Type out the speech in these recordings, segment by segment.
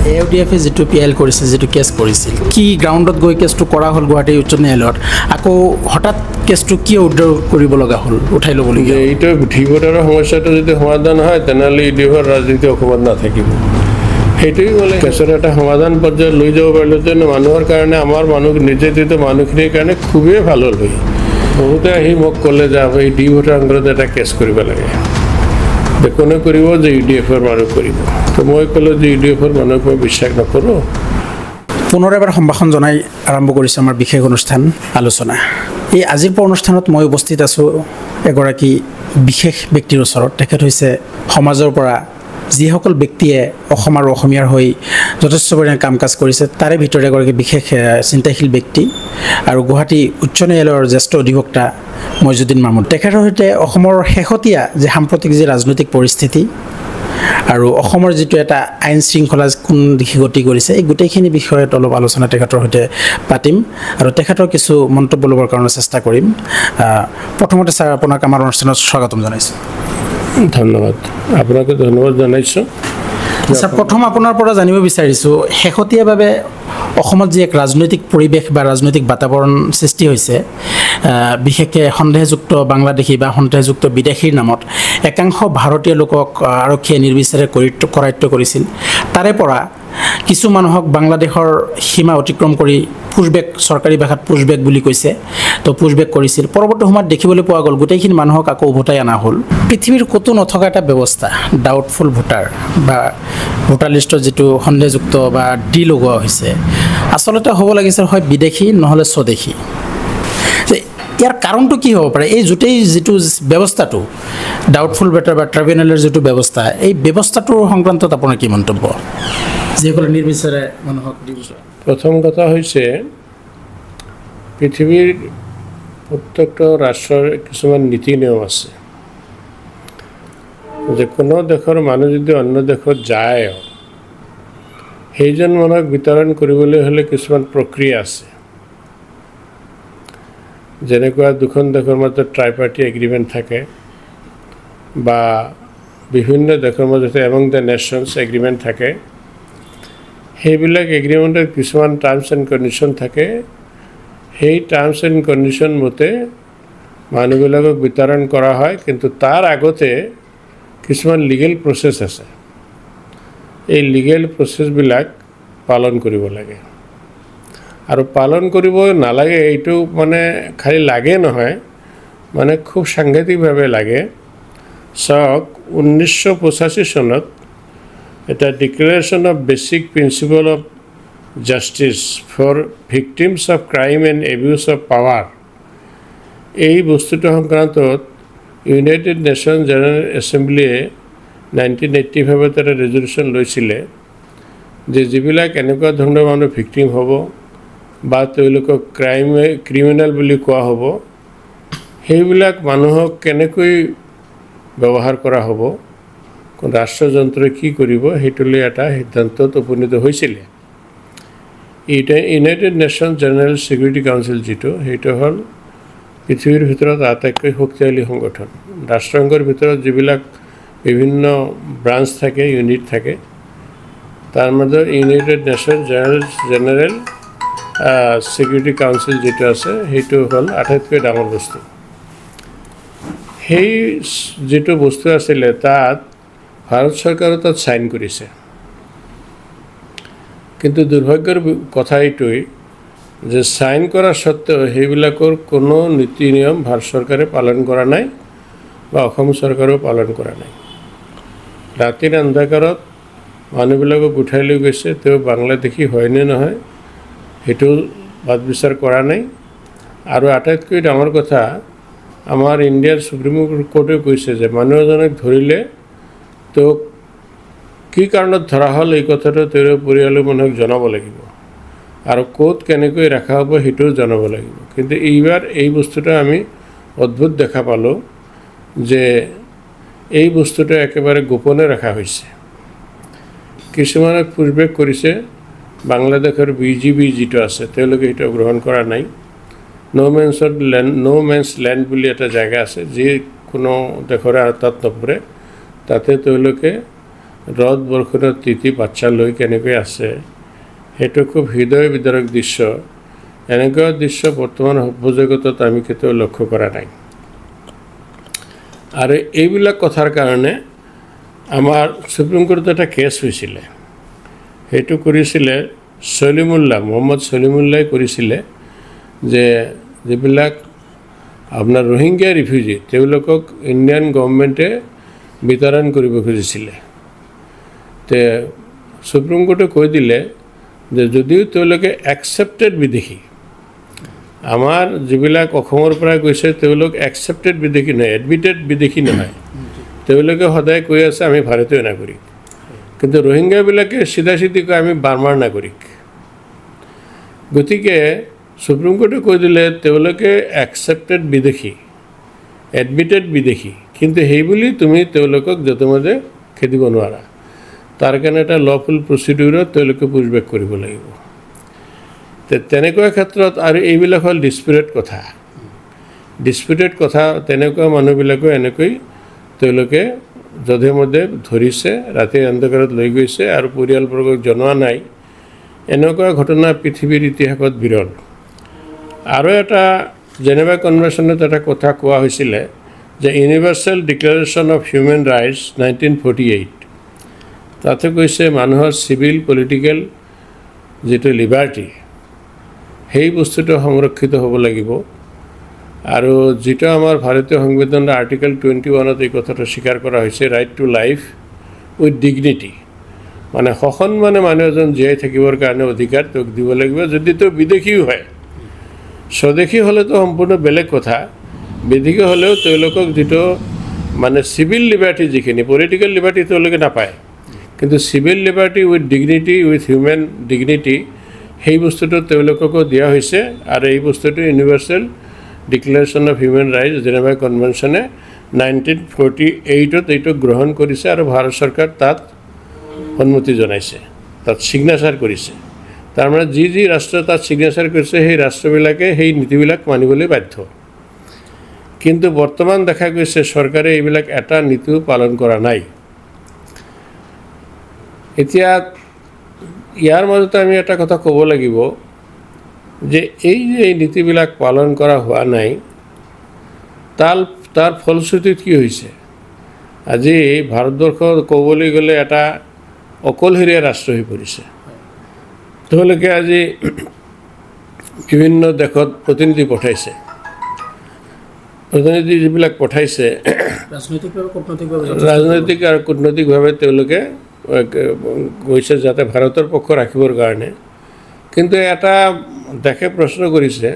AUDF যেটো PIL কৰিছে যেটো কেছ কৰিছিল কি গ্ৰাউণ্ডত গৈ কেছটো কৰা হ'ল গুৱাহাটী উচ্চ ন্যায়ালয়ত আকৌ হঠাৎ কেছটো কি অৰ্ডাৰ কৰিব লগা হ'ল উঠাই ল'বলগীয়া এইটো ভিভোটাৰৰ সমস্যাটো যদি সমাধান হয় তেনেহ'লে ইউডিএফৰ ৰাজনীতি অসমত নাথাকিব সেইটোৱেই বোলে কেছৰ এটা সমাধান পৰ্যায়ত লৈ যাব পাৰিলেহেঁতেন মানুহৰ কাৰণে আমাৰ মানুহ নিৰ্যাতিত মানুহখিনিৰ কাৰণে খুবেই ভাল হ'ল হয় বহুতে আহি মোক ক'লে যে এই ডিভোটাৰ আন্দোলনত এটা কেছ কৰিব লাগে কোনে কৰিব যে ইউডিএফৰ মানুহ কৰিব তো মই ক'লোঁ যে ইউডিএফৰ মানুহক মই বিশ্বাস নকৰোঁ পুনৰ এবাৰ সম্ভাষণ জনাই আৰম্ভ কৰিছে আমাৰ বিশেষ অনুষ্ঠান আলোচনা এই আজিৰ অনুষ্ঠানত মই উপস্থিত আছোঁ এগৰাকী বিশেষ ব্যক্তিৰ ওচৰত তেখেত হৈছে সমাজৰ পৰা যিসকল ব্যক্তিয়ে অসম আৰু অসমীয়াৰ হৈ যথেষ্ট পৰিমাণে কাম কাজ কৰিছে তাৰে ভিতৰত এগৰাকী বিশেষ চিন্তাশীল ব্যক্তি আৰু গুৱাহাটী উচ্চ ন্যায়ালয়ৰ জ্যেষ্ঠ অধিবক্তা মইজুদ্দিন মাহমুদ তেখেতৰ সৈতে অসমৰ শেহতীয়া যে সাম্প্ৰতিক যি ৰাজনৈতিক পৰিস্থিতি আৰু অসমৰ যেটো এটা আইন শৃংখলা কোন দিশে গতি কৰিছে এই গোটেইখিনি বিষয়ত অলপ আলোচনা তেখেতৰ সৈতে পাতিম আৰু তেখেতৰ কিছু মন্তব্য ল'বৰ কাৰণে চেষ্টা কৰিম প্ৰথমতে স্যাৰ আপোনাক আমাৰ অনুষ্ঠানত স্বাগতম জনাইছোঁ ধন্যবাদ আপোনাকে ধন্যবাদ জনাইছোঁ স্যাৰ প্ৰথম আপোনাৰ পৰা জানিব বিচাৰিছোঁ শেহতীয়াভাৱে অসমত যি এক ৰাজনৈতিক পৰিৱেশ বা ৰাজনৈতিক বাতাবৰণ সৃষ্টি হৈছে বিশেষকৈ সন্দেহযুক্ত বাংলাদেশী বা সন্দেহযুক্ত বিদেশীৰ নামত একাংশ ভাৰতীয় লোকক আৰক্ষীয়ে নিৰ্বিচাৰে কৰায়ত্ব কৰিছিল তাৰে পৰা কিছু মানুহক বাংলাদেশৰ সীমা অতিক্ৰম কৰি পুছবেক চৰকাৰী ভাষাত পুছবেক বুলি কৈছে তো পুছবেক কৰিছিল পৰৱৰ্তী সময়ত দেখিবলৈ পোৱা গ'ল গোটেইখিনি মানুহক আকৌ উভতাই অনা হ'ল পৃথিৱীৰ ক'তো নথকা এটা ব্যৱস্থা ডাউটফুল ভোটাৰ বা ভোটাৰ লিষ্টত যেটো সন্দেহযুক্ত বা ডি লগোৱা হৈছে আচলতে হ'ব লাগিছিল হয় বিদেশী নহ'লে স্বদেশী ইয়াৰ কাৰণটো কি হ'ব পাৰে এই জুটেই যেটো ব্যৱস্থাটো ডাউটফুল ভোটাৰ বা ট্ৰাইব্যুনেলৰ যেটো ব্যৱস্থা এই ব্যৱস্থাটোৰ সংক্ৰান্তত আপোনাৰ কি মন্তব্য যিসকলে নিৰ্বিচাৰে মানুহক দিছে প্ৰথম কথা হৈছে পৃথিৱীৰ প্ৰত্যেকটা ৰাষ্ট্ৰৰ কিছুমান নীতি নিয়ম আছে যে কোনো দেশৰ মানুহ যদি অন্য দেশত যায় সেইজন মানুহক বিতৰণ কৰিবলৈ হ'লে কিছুমান প্ৰক্ৰিয়া আছে যেনেকুৱা দুখন দেশৰ মাজত ট্ৰাইপাৰ্টি এগ্ৰিমেণ্ট থাকে বা বিভিন্ন দেশৰ মাজত এমং দ্য নেশ্যনছ এগ্ৰিমেণ্ট থাকে সেইবিলাক এগ্ৰিমেণ্টৰ কিছুমান টাৰ্মছ এণ্ড কণ্ডিশ্যন থাকে সেই টাৰ্মছ এণ্ড কণ্ডিশ্যন মতে মানুহবিলাকক বিতৰণ কৰা হয় কিন্তু তাৰ আগতে কিছুমান লিগেল প্ৰচেছ আছে এই লিগেল প্ৰচেছবিলাক পালন কৰিব লাগে আৰু পালন কৰিব নালাগে এইটো মানে খালি লাগে নহয় মানে খুব সাংঘাতিকভাৱে লাগে চাওক 1985 চনত এটা declaration of basic principle of justice for victims of crime and abuse of power এই বস্তুটো সংক্ৰান্তত ইউনাইটেড নেশ্যন জেনেৰেল এছেম্বলিয়ে 1985 এটা ৰেজলিউশ্যন লৈছিলে যে যিবিলাক এনেকুৱা ধৰণৰ মানুহ ভিক্টিম হ'ব বা তেওঁলোকক ক্ৰিমিনেল বুলি কোৱা হ'ব সেইবিলাক মানুহক কেনেকৈ ব্যৱহাৰ কৰা হ'ব ৰাষ্ট্ৰযন্ত্ৰই কি কৰিব সেইটোলৈ এটা সিদ্ধান্তত উপনীত হৈছিলে এইটা United nation general security council যিটো সেইটো হ'ল পৃথিৱীৰ ভিতৰত আটাইতকৈ শক্তিশালী সংগঠন ৰাষ্ট্ৰসংঘৰ ভিতৰত যিবিলাক বিভিন্ন ব্ৰাঞ্চ থাকে ইউনিট থাকে তাৰ মাজত United nation general security council যেটো আছে সেইটো হ'ল আটাইতকৈ ডাঙৰ বস্তু সেই যেটো বস্তু আছিলে তাত ভাৰত চৰকাৰে তাত সাইন কৰিছে কিন্তু দুৰ্ভাগ্যৰ কথা এইটোই যে সাইন কৰা সত্ত্বেও সেইবিলাকৰ কোনো নীতি নিয়ম ভাৰত চৰকাৰে পালন কৰা নাই বা অসম চৰকাৰেও পালন কৰা নাই ৰাতিৰ অন্ধকাৰত মানুহবিলাকক উঠাই লৈ গৈছে তেওঁ বাংলাদেশী হয়নে নহয় সেইটো বাদ বিচাৰ কৰা নাই আৰু আটাইতকৈ ডাঙৰ কথা আমাৰ ইণ্ডিয়াৰ সুপ্ৰিম কোৰ্টে কৈছে যে মানুহ এজনক ধৰিলে তো কি কাৰণত ধৰা হ'ল এই কথাটো তেওঁৰ পৰিয়ালৰ মানুহক জনাব লাগিব আৰু ক'ত কেনেকৈ ৰাখা হ'ব সেইটোও জনাব লাগিব কিন্তু এইবাৰ এই বস্তুটো আমি অদ্ভুত দেখা পালোঁ যে এই বস্তুটো একেবাৰে গোপনে ৰাখা হৈছে কিছুমানে পুছবেক কৰিছে বাংলাদেশৰ বিজিবি যেটো আছে তেওঁলোকে এটা গ্ৰহণ কৰা নাই নো মেন্স ল্যান্ড বুলি এটা জায়গা আছে যি কোনো দেশৰে তাত নপৰে তাতে তেওঁলোকে ৰদ বৰষুণত তিতি বাচ্চা লৈ কেনেকৈ আছে, সেইটো খুব হৃদয় বিদাৰক দৃশ্য। এনেকুৱা দৃশ্য বৰ্তমান সভ্যজগতত আমি কেতিয়াও লক্ষ্য কৰা নাই। আৰু এইবিলাক কথাৰ কাৰণে আমাৰ সুপ্ৰিম কোৰ্টত এটা কেছ হৈছিলে, সেইটো কৰিছিলে মহম্মদ সলিমুল্লাই কৰিছিলে যে যিবিলাক আপোনাৰ ৰোহিংগীয়া ৰিফিউজি তেওঁলোকক ইণ্ডিয়ান গভৰ্ণমেণ্টে বিতৰণ কৰিব খুজিছিলে। তে সুপ্ৰিম কোৰ্টে কৈ দিলে যে যদিও তেওঁলোকে একচেপ্টেড বিদেশী, আমাৰ যিবিলাক অসমৰ পৰা গৈছে তেওঁলোক একচেপ্টেড বিদেশী নহয়, এডমিটেড বিদেশী নহয়, তেওঁলোকে সদায় কৈ আছে আমি ভাৰতীয় নাগৰিক, কিন্তু ৰোহিংগীয়াবিলাকে চিধা কয় আমি বাৰ্মাৰ নাগৰিক। গতিকে সুপ্ৰিম কোৰ্টে কৈ দিলে তেওঁলোকে একচেপ্টেড বিদেশী, এডমিটেড বিদেশী, কিন্তু সেইবুলি তুমি তেওঁলোকক য'তে মতে খেদিব নোৱাৰা। তাৰ কাৰণে এটা লফুল প্ৰচিডিউৰত তেওঁলোকে পুছবেক কৰিব লাগিব। তেনেকুৱা ক্ষেত্ৰত আৰু এইবিলাক হ'ল ডিছপিউটেড কথা। তেনেকুৱা মানুহবিলাকো এনেকৈ তেওঁলোকে যধে মধে ধৰিছে, ৰাতিৰ অন্ধকাৰত লৈ গৈছে আৰু পৰিয়ালবৰ্গক জনোৱা নাই। এনেকুৱা ঘটনা পৃথিৱীৰ ইতিহাসত বিৰল। আৰু এটা জেনেভা কনভেনশ্যনত এটা কথা কোৱা হৈছিলে যে universal declaration of human rights 1948, তাতে কৈছে মানুহৰ চিভিল পলিটিকেল যিটো লিবাৰ্টি সেই বস্তুটো সংৰক্ষিত হ'ব লাগিব। আৰু যিটো আমাৰ ভাৰতীয় সংবিধানৰ আৰ্টিকেল 21ত এই কথাটো স্বীকাৰ কৰা হৈছে, right to life with dignity, মানে সসন্মানে মানুহ এজন জীয়াই থাকিবৰ কাৰণে অধিকাৰ তেওঁক দিব লাগিব, যদি তেওঁ বিদেশীও হয়। স্বদেশী হ'লেতো সম্পূৰ্ণ বেলেগ কথা, বিদেশী হ'লেও তেওঁলোকক যিটো মানে চিভিল লিবাৰ্টি, যিখিনি পলিটিকেল লিবাৰ্টি তেওঁলোকে নাপায়, কিন্তু civil liberty with dignity, with human dignity, সেই বস্তুটো তেওঁলোককো দিয়া হৈছে। আৰু এই বস্তুটো universal declaration of human rights Geneva কনভেনশ্যনে 1948ত এইটো গ্ৰহণ কৰিছে আৰু ভাৰত চৰকাৰ তাত সন্মতি জনাইছে, তাত ছিগনেচাৰ কৰিছে। তাৰমানে যি ৰাষ্ট্ৰ তাত ছিগনেচাৰ কৰিছে সেই ৰাষ্ট্ৰবিলাকে সেই নীতিবিলাক মানিবলৈ বাধ্য। কিন্তু বৰ্তমান দেখা গৈছে চৰকাৰে এইবিলাক এটা নীতিও পালন কৰা নাই। এতিয়া ইয়াৰ মাজতে আমি এটা কথা ক'ব লাগিব যে এই নীতিবিলাক পালন কৰা হোৱা নাই, তাৰ ফলশ্ৰুতিত কি হৈছে? আজি ভাৰতবৰ্ষ ক'বলৈ গ'লে এটা অকলশৰীয়া ৰাষ্ট্ৰ হৈ পৰিছে। তেওঁলোকে আজি বিভিন্ন দেশত প্ৰতিনিধি পঠাইছে, যিবিলাক পঠাইছে ৰাজনৈতিক আৰু কূটনৈতিকভাৱে তেওঁলোকে গৈছে যাতে ভাৰতৰ পক্ষ ৰাখিবৰ কাৰণে। কিন্তু এটা দেশে প্ৰশ্ন কৰিছে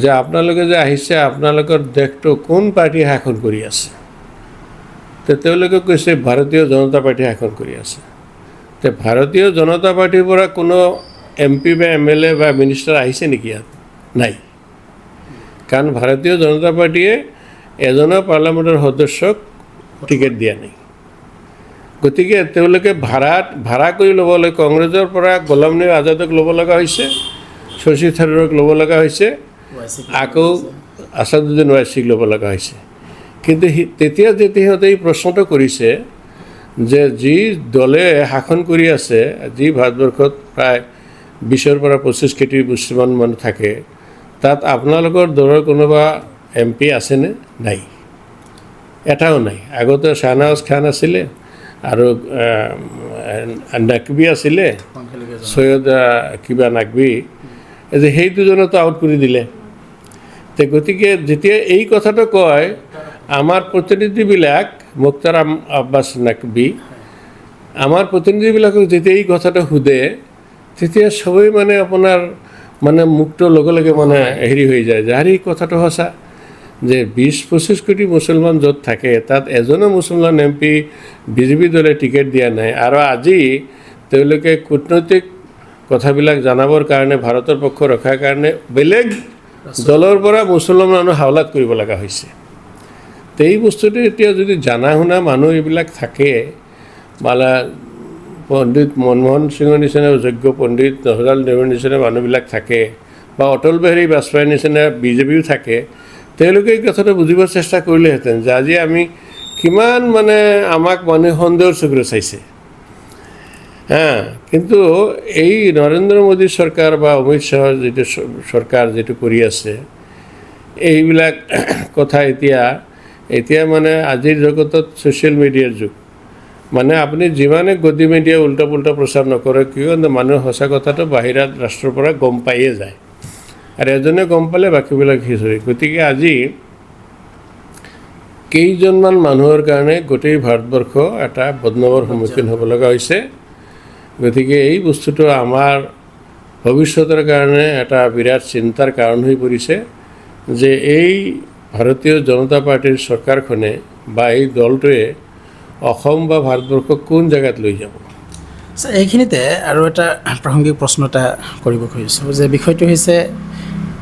যে আপোনালোকে যে আহিছে, আপোনালোকৰ দেশটো কোন পাৰ্টীয়ে শাসন কৰি আছে? তেওঁলোকে কৈছে ভাৰতীয় জনতা পাৰ্টীয়ে শাসন কৰি আছে। ভাৰতীয় জনতা পাৰ্টীৰ পৰা কোনো MP বা MLA বা মিনিষ্টাৰ আহিছে নেকি ইয়াত? নাই, কাৰণ ভাৰতীয় জনতা পাৰ্টীয়ে এজনৰ পাৰ্লামেণ্টৰ সদস্যক টিকেট দিয়া নাই। গতিকে তেওঁলোকে ভাড়া কৰি ল'ব লাগে। কংগ্ৰেছৰ পৰা গোলাম নবী আজাদক ল'ব লগা হৈছে, শশী থাৰুৰক ল'ব লগা হৈছে, আকৌ আছাদুদ্দিন ওৱাইচিক ল'ব লগা হৈছে। কিন্তু তেতিয়া সিহঁতে এই প্ৰশ্নটো কৰিছে যে যি দলে শাসন কৰি আছে, যি ভাৰতবৰ্ষত প্ৰায় 20ৰ পৰা 25 কোটি মুছলমান মানুহ থাকে, তাত আপোনালোকৰ দলৰ কোনোবা MP আছেনে? নাই, এটাও নাই। আগতে শ্বাহনৱাজ খান আছিলে আৰু নাকবি আছিলে, সৈয়দ কিবা নাকবি, সেই দুজনতো আউট কৰি দিলে। গতিকে যেতিয়া এই কথাটো কয় আমাৰ প্ৰতিনিধিবিলাক, মুখতাৰ আব্বাছ নাকবি, আমাৰ প্ৰতিনিধিবিলাকক যেতিয়া এই কথাটো সোধে, তেতিয়া সবেই মানে আপোনাৰ মানে মুখটো লগে লগে মানে হেৰি হৈ যায় যে আৰু এই কথাটো সঁচা যে 20-25 কোটি মুছলমান য'ত থাকে তাত এজনো মুছলমান MP BJP দলে টিকেট দিয়া নাই। আৰু আজি তেওঁলোকে কূটনৈতিক কথাবিলাক জানাবৰ কাৰণে, ভাৰতৰ পক্ষ ৰখাৰ কাৰণে বেলেগ দলৰ পৰা মুছলমান মানুহ হাওলাত কৰিব লগা হৈছে। এই বস্তুটো এতিয়া যদি জানা শুনা মানুহ এইবিলাক থাকে, মানে পণ্ডিত মনমোহন সিঙৰ নিচিনা যোগ্য পণ্ডিত, জৱাহৰলাল নেহৰুৰ নিচিনা মানুহবিলাক থাকে, বা অটল বিহাৰী বাজপেয়ীৰ নিচিনা BJPও থাকে, তেওঁলোকে এই কথাটো বুজিব চেষ্টা কৰিলেহেঁতেন যে আজি আমি কিমান মানে আমাক মানুহে সন্দেহৰ চকুৰে চাইছে। হ্যাঁ, কিন্তু এই নৰেন্দ্ৰ মোদী চৰকাৰ বা অমিত শ্বাহৰ যিটো চৰকাৰ যিটো কৰি আছে এইবিলাক কথা এতিয়া মানে আজিৰ জগতত ছ'চিয়েল মিডিয়াৰ যুগ। মানে আপুনি যিমানে গদি মিডিয়া উল্টা পুল্টা প্ৰচাৰ নকৰে কিয় মানুহে সঁচা কথাটো বাহিৰত ৰাষ্ট্ৰৰ পৰা গম পায়ে যায়, আৰু এজনে গম পালে বাকীবিলাক খিচৰি। গতিকে আজি কেইজনমান মানুহৰ কাৰণে গোটেই ভাৰতবৰ্ষ এটা বদনামৰ সন্মুখীন হ'ব লগা হৈছে। গতিকে এই বস্তুটো আমাৰ ভৱিষ্যতৰ কাৰণে এটা বিৰাট চিন্তাৰ কাৰণ হৈ পৰিছে যে এই ভাৰতীয় জনতা পাৰ্টিৰ চৰকাৰখনে বা এই দলটোৱে অসম বা ভাৰতবৰ্ষক কোন জেগাত লৈ যাব। এইখিনিতে আৰু এটা প্ৰাসংগিক প্ৰশ্ন এটা কৰিব খুজিছোঁ যে বিষয়টো হৈছে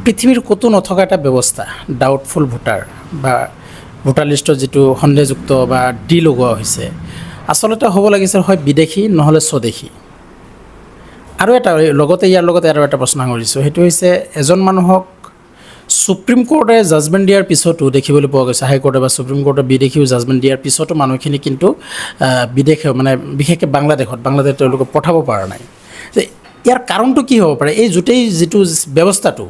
পৃথিৱীৰ ক'তো নথকা এটা ব্যৱস্থা, ডাউটফুল ভোটাৰ বা ভোটাৰ লিষ্টত যিটো সন্দেহযুক্ত বা ডি লগোৱা হৈছে, আচলতে হ'ব লাগিছিল হয় বিদেশী নহ'লে স্বদেশী। আৰু এটা লগতে ইয়াৰ লগতে আৰু এটা প্ৰশ্ন কৰিছোঁ, সেইটো হৈছে এজন মানুহক সুপ্ৰিম কোৰ্টে জাজমেণ্ট দিয়াৰ পিছতো দেখিবলৈ পোৱা গৈছে, হাইকোৰ্টে বা সুপ্ৰিম কোৰ্টে বিদেশীও জাজমেণ্ট দিয়াৰ পিছতো মানুহখিনি কিন্তু বিদেশে মানে বিশেষকৈ বাংলাদেশ তেওঁলোকে পঠাব পৰা নাই। যে ইয়াৰ কাৰণটো কি হ'ব পাৰে? এই যিটো ব্যৱস্থাটো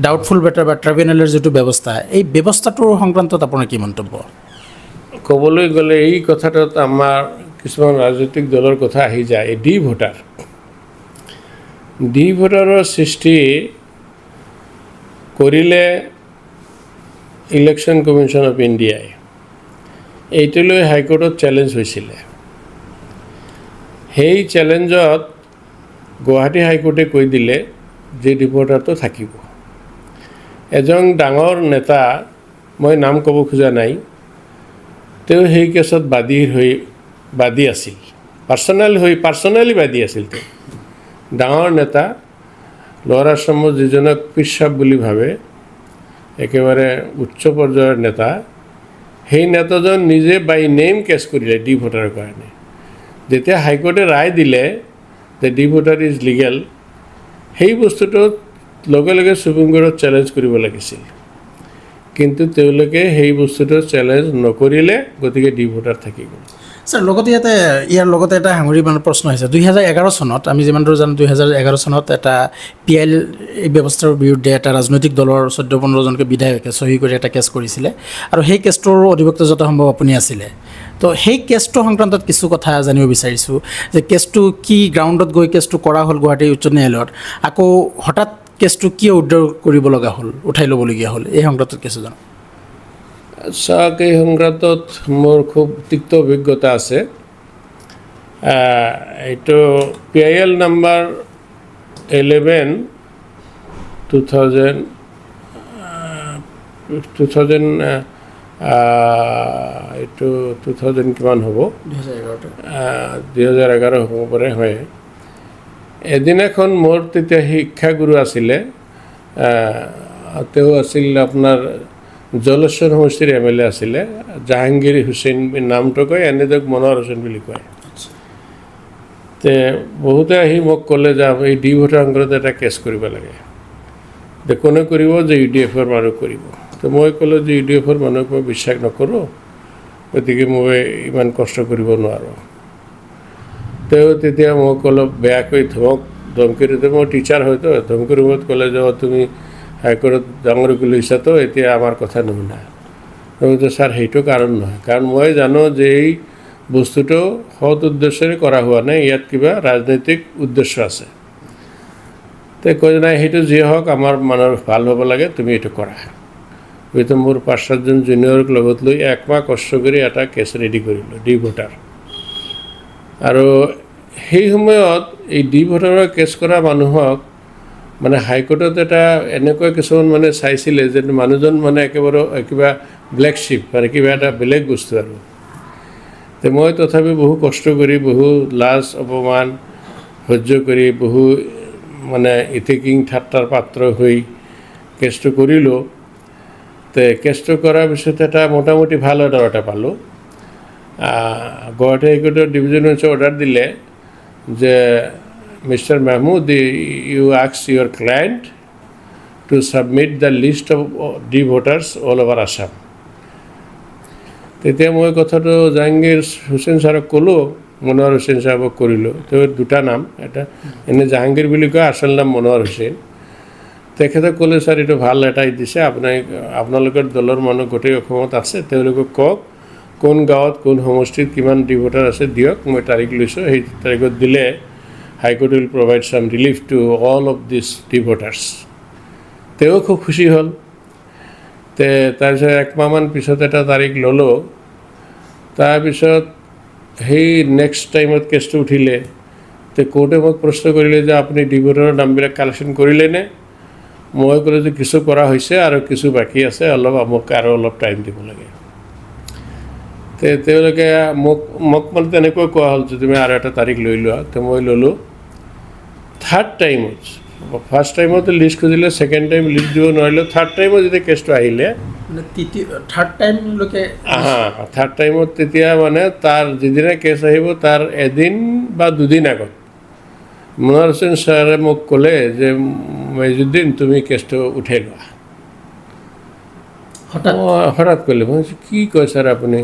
ডাউটফুল ভোটাৰ বা ট্ৰাইব্যুনেলৰ যিটো ব্যৱস্থা, এই ব্যৱস্থাটোৰ সংক্ৰান্তত আপোনাৰ কি মন্তব্য? ক'বলৈ গ'লে এই কথাটোত আমাৰ কিছুমান ৰাজনৈতিক দলৰ কথা আহি যায়। ডি ভোটাৰৰ সৃষ্টি কৰিলে ইলেকশ্যন কমিশ্যন অফ ইণ্ডিয়াই এইটো লৈ হাইকোৰ্টত চেলেঞ্জ হৈছিলে। সেই চেলেঞ্জত গুৱাহাটী হাইকোৰ্টে কৈ দিলে যে ডি ভোটাৰটো থাকিব। এজন ডাঙৰ নেতা, মই নাম ক'ব খোজা নাই, তেওঁ সেই কেছত বাদী আছিল, পাৰ্চনেলি বাদী আছিল। তেওঁ ডাঙৰ নেতা, লোৱাৰ আছামত যিজনক পিছাব বুলি ভাবে, একেবাৰে উচ্চ পৰ্যায়ৰ নেতা, সেই নেতাজন নিজে বাই নেম কেছ কৰিলে ডি ভোটাৰৰ কাৰণে। যেতিয়া হাইকোৰ্টে ৰায় দিলে যে ডি ভোটাৰ ইজ লিগেল, সেই বস্তুটোত লগে লগে সুপ্ৰিম কোৰ্টত চেলেঞ্জ কৰিব লাগিছিল, কিন্তু তেওঁলোকে সেই বস্তুটো চেলেঞ্জ নকৰিলে, গতিকে ডি ভোটাৰ থাকি গ'ল। ছাৰ, লগতে ইয়াৰ লগতে এটা সাঙুৰি প্ৰশ্ন হৈছে, 2011 চনত আমি যিমান দূৰ জানো 2011 চনত এটা PIL এই ব্যৱস্থাৰ বিৰুদ্ধে এটা ৰাজনৈতিক দলৰ 14-15জনকে বিধায়কে চহী কৰি এটা কেছ কৰিছিলে, আৰু সেই কেছটোৰ অধিবক্তা যথাসম্ভৱ আপুনি আছিলে। তো সেই কেছটো সংক্ৰান্তত কিছু কথা জানিব বিচাৰিছোঁ যে কেছটো কি গ্ৰাউণ্ডত গৈ কেছটো কৰা হ'ল গুৱাহাটী উচ্চ ন্যায়ালয়ত, আকৌ হঠাৎ কেছটো কিয় কৰিব লগা হ'ল, উঠাই ল'বলগীয়া হ'ল, এই সংক্ৰান্তত কিছু জানো? চাওক, এই সংক্ৰান্তত মোৰ খুব তিক্ত অভিজ্ঞতা আছে। এইটো PIL নাম্বাৰ 11 2000 এইটো 2000 কিমান হ'ব, 2011 হ'ব পাৰে। হয়, এদিনাখন মোৰ তেতিয়া শিক্ষাগুৰু আছিলে, তেওঁ আছিল আপোনাৰ জলেশ্বৰ সমষ্টিৰ MLA আছিলে, জাহাংগীৰ হুছেইন নামটো কয়, এনে তেওঁক মনোহৰ হুছেইন বুলি কয়। তে বহুতে আহি মোক ক'লে যে এই ডি ভোটাৰ সংক্ৰান্তত এটা কেছ কৰিব লাগে, যে কোনে কৰিব, যে UDF-ৰ মানুহ কৰিব। তো মই ক'লোঁ যে UDF-ৰ মানুহক মই বিশ্বাস নকৰোঁ, গতিকে মই ইমান কষ্ট কৰিব নোৱাৰোঁ। তেওঁ তেতিয়া মোক অলপ বেয়াকৈ ধমকি দিওঁতে, মই টিচাৰ হয়তো, ধমকি ৰুমত ক'লে যে তুমি হাইকোৰ্টত ডাঙৰ উকিল হৈছা, তো এতিয়া আমাৰ কথা নুশুনা। ছাৰ, সেইটো কাৰণ নহয়, কাৰণ মই জানো যে এই বস্তুটো সৎ উদ্দেশ্যৰে কৰা হোৱা নাই, ইয়াত কিবা ৰাজনৈতিক উদ্দেশ্য আছে। তে কৈ নাই, সেইটো যি হওক, আমাৰ মানুহৰ ভাল হ'ব লাগে, তুমি এইটো কৰা। গতিকে মোৰ 5-7জন জুনিয়ৰক লগত লৈ 1 মাহ কষ্ট কৰি এটা কেছ ৰেডি কৰিলোঁ, ডি ভোটাৰ। আৰু সেই সময়ত এই ডি ভোটাৰৰ কেছ কৰা মানুহক মানে হাইকোৰ্টত এটা এনেকুৱা কিছুমান মানে চাইছিলে যে মানুহজন মানে একেবাৰে কিবা ব্লেক শ্বিপ, মানে কিবা এটা বেলেগ বস্তু আৰু। তো মই তথাপি বহু কষ্ট কৰি, বহু লাজ অপমান সহ্য কৰি, বহু মানে ইথিকিং ঠাট্টাৰ পাত্ৰ হৈ কেছটো কৰিলোঁ। তো কেছটো কৰাৰ পিছত এটা মোটামুটি ভাল অৰ্ডাৰ এটা পালোঁ। গুৱাহাটী হাইকোৰ্টৰ ডিভিজন বেঞ্চে অৰ্ডাৰ দিলে যে Mr. Mahmood, you ask your client to submit the list of D voters all over Assam. তেতিয়া মই কথাটো জাহাংগীৰ হুছেইন ছাৰক ক'লোঁ মনোহৰ হুছেইন সাহেবক কৰিলোঁ। তেওঁৰ দুটা নাম, এটা এনে জাহাংগীৰ বুলি কয়, আচল নাম মনোহৰ হুছেইন। তেখেতে ক'লে ছাৰ এইটো ভাল এটাই দিছে, আপোনালোকৰ দলৰ মানুহ গোটেই অসমত আছে, তেওঁলোকক কওক কোন গাঁৱত কোন সমষ্টিত কিমান ডি ভোটাৰ আছে দিয়ক, মই তাৰিখ লৈছোঁ, সেই তাৰিখত দিলে high court will provide some relief to all of these D voters. তেওঁ খুব খুচি হ'ল। তাৰপিছত একমাহমান পিছত এটা তাৰিখ ল'লোঁ। তাৰপিছত সেই নেক্সট টাইমত কেছটো উঠিলে, কোৰ্টে মোক প্ৰশ্ন কৰিলে যে আপুনি ডি ভোটাৰৰ নামবিলাক কালেকশ্যন কৰিলেনে? মই ক'লোঁ যে কিছু কৰা হৈছে আৰু কিছু বাকী আছে, মোক আৰু অলপ টাইম দিব লাগে। তেওঁলোকে মোক মানে তেনেকৈ কোৱা হ'ল যে তুমি আৰু এটা তাৰিখ লৈ লোৱা। মই ল'লোঁ। থাৰ্ড টাইমত, ফাৰ্ষ্ট টাইমত লিষ্ট খুজিলে, ছেকেণ্ড টাইম লিষ্ট দিব নোৱাৰিলোঁ। থাৰ্ড টাইমত যেতিয়া কেছটো আহিলে, থাৰ্ড টাইমত তেতিয়া মানে তাৰ যিদিনা কেছ আহিব তাৰ এদিন বা দুদিন আগত মনোহৰ হুছেইন ছাৰে মোক ক'লে যে মইজুদ্দিন তুমি কেছটো উঠাই লোৱা। হঠাৎ ক'লে। মই কি কয় ছাৰ আপুনি?